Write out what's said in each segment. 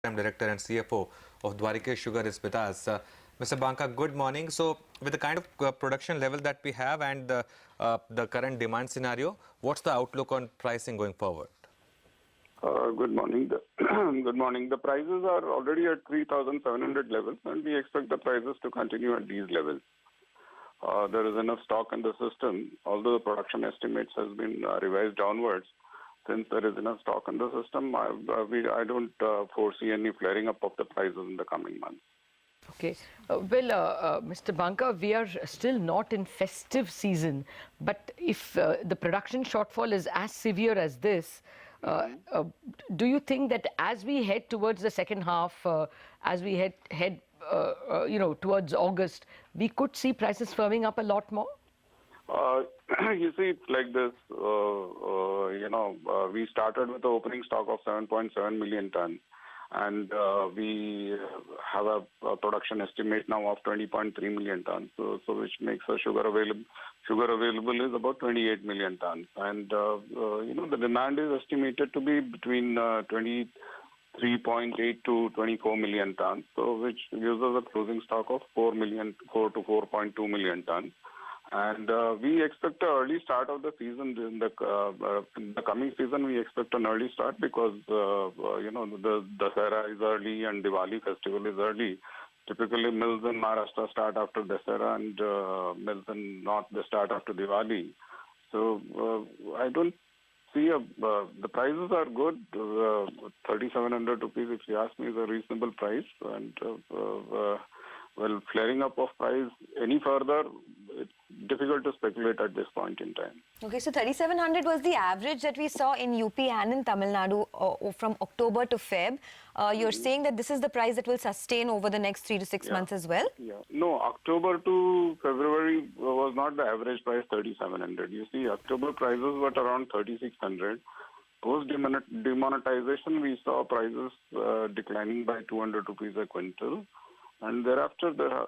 Wholetime Director and CFO of Dwarikesh Sugar is with us. Mr. Banka, good morning. So, with the kind of production level that we have and the current demand scenario, what's the outlook on pricing going forward? Good morning. Good morning. The prices are already at 3,700 levels, and we expect the prices to continue at these levels. There is enough stock in the system, although the production estimates has been revised downwards. Since there is enough stock in the system, I don't foresee any flaring up of the prices in the coming months. Okay. Mr. Banka, we are still not in festive season, but if the production shortfall is as severe as this, do you think that as we head towards the second half, as we head towards August, we could see prices firming up a lot more? You see, it's like this. We started with the opening stock of 7.7 million tons, and we have a production estimate now of 20.3 million tons. So which makes the sugar available is about 28 million tons, and the demand is estimated to be between 23.8 to 24 million tons. So which gives us a closing stock of 4 to 4.2 million tons. And we expect an early start of the season. In the coming season, we expect an early start because, the Dussehra is early and Diwali festival is early. Typically, mills in Maharashtra start after Dussehra and mills in North, they start after Diwali. So I don't see the prices are good. 3,700 rupees, if you ask me, is a reasonable price. And flaring up of price any further, it's difficult to speculate at this point in time. Okay, so 3,700 was the average that we saw in UP and in Tamil Nadu from October to Feb. You're saying that this is the price that will sustain over the next 3 to 6 months as well? Yeah. No, October to February was not the average price 3,700. You see, October prices were around 3,600. Post demonetization, we saw prices declining by 200 rupees a quintal. And thereafter, the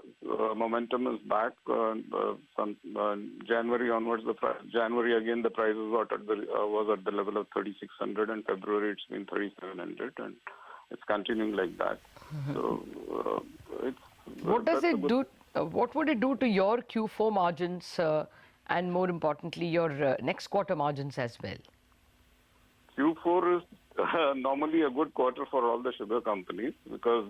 momentum is back. From January onwards, January again, the prices was at the level of 3,600, and February it's been 3,700, and it's continuing like that. So what does it do? What would it do to your Q4 margins, and more importantly, your next quarter margins as well? Q4 is normally a good quarter for all the sugar companies because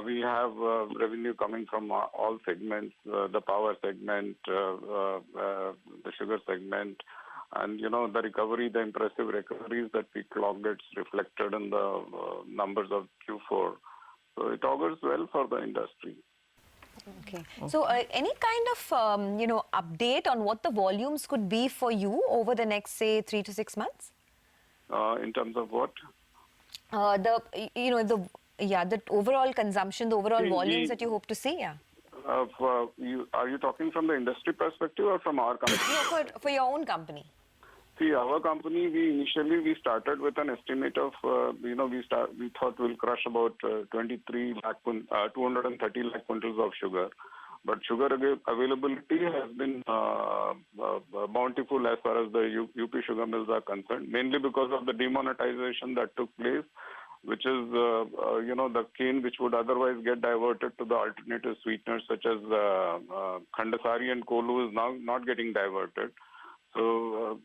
we have revenue coming from all segments, the power segment, the sugar segment, and the recovery, the impressive recoveries that we clocked, it's reflected in the numbers of Q4. So it augurs well for the industry. Okay. So any kind of update on what the volumes could be for you over the next, say, 3 to 6 months? In terms of what? The overall consumption, the overall volumes that you hope to see, Are you talking from the industry perspective or from our company? No, for your own company. See, our company, we started with an estimate of, we thought we'll crush about 230 lakh quintals of sugar. But sugar availability has been bountiful as far as the UP sugar mills are concerned, mainly because of the demonetization that took place, which is, the cane which would otherwise get diverted to the alternative sweeteners such as Khandasari and Kolu is now not getting diverted. So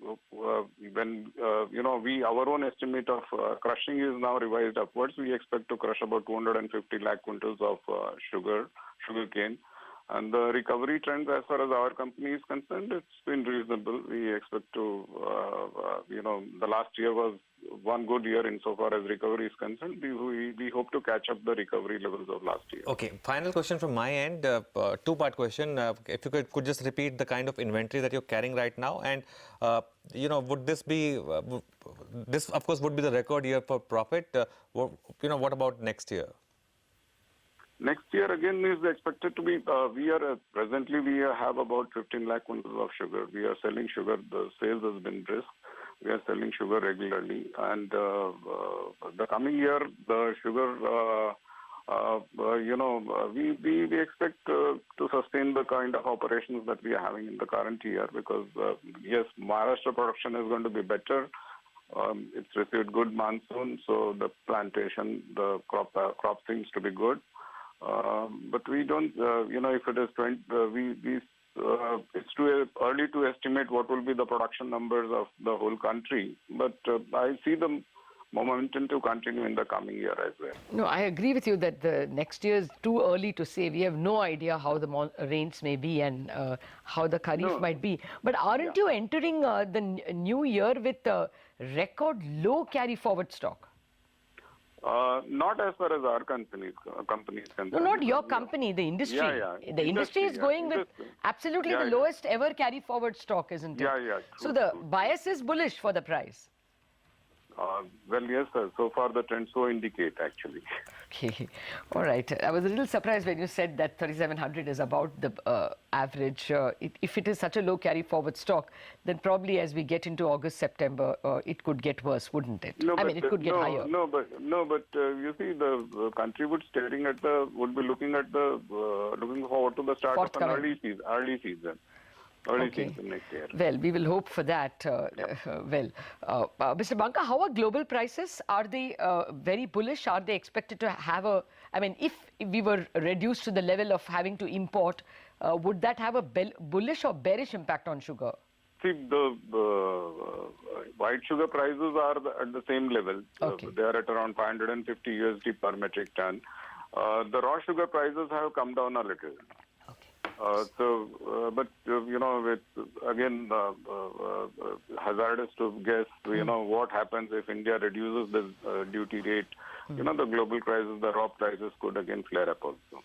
when, our own estimate of crushing is now revised upwards, we expect to crush about 250 lakh quintals of sugar cane. And the recovery trends as far as our company is concerned, it's been reasonable. We expect to, the last year was one good year insofar as recovery is concerned. We hope to catch up the recovery levels of last year. Okay, final question from my end, two-part question. If you could just repeat the kind of inventory that you're carrying right now, and would this be, this of course would be the record year for profit. What about next year? Next year again is expected to be, presently we have about 15 lakh quintals of sugar. We are selling sugar, the sales has been brisk. We are selling sugar regularly. And the coming year, the sugar, we expect to sustain the kind of operations that we are having in the current year because, yes, Maharashtra production is going to be better. It's received good monsoon, so the plantation, the crop seems to be good. But we don't, if it is 20, it's too early to estimate what will be the production numbers of the whole country. But I see the momentum to continue in the coming year as well. No, I agree with you that the next year is too early to say. We have no idea how the rains may be and how the Kharif might be. But aren't you entering the new year with a record low carry forward stock? Not as far as our company is concerned. No, not your company, the industry. The industry is going with absolutely the lowest ever carry forward stock, isn't it? True, so the bias is bullish for the price. Well, yes, sir. So far, the trends so indicate, actually. Okay. All right. I was a little surprised when you said that 3,700 is about the average. If it is such a low carry forward stock, then probably as we get into August, September, it could get worse, wouldn't it? No, it could get higher. But you see, the country would be looking forward to the start of an early season. Season next year. Well, we will hope for that. Mr. Banka, how are global prices? Are they very bullish? Are they expected to have if we were reduced to the level of having to import, would that have a bullish or bearish impact on sugar? See, the white sugar prices are at the same level. Okay. They are at around 550 USD per metric ton. The raw sugar prices have come down a little. But it's again hazardous to guess. What happens if India reduces the duty rate. The global prices, the raw prices could again flare up also.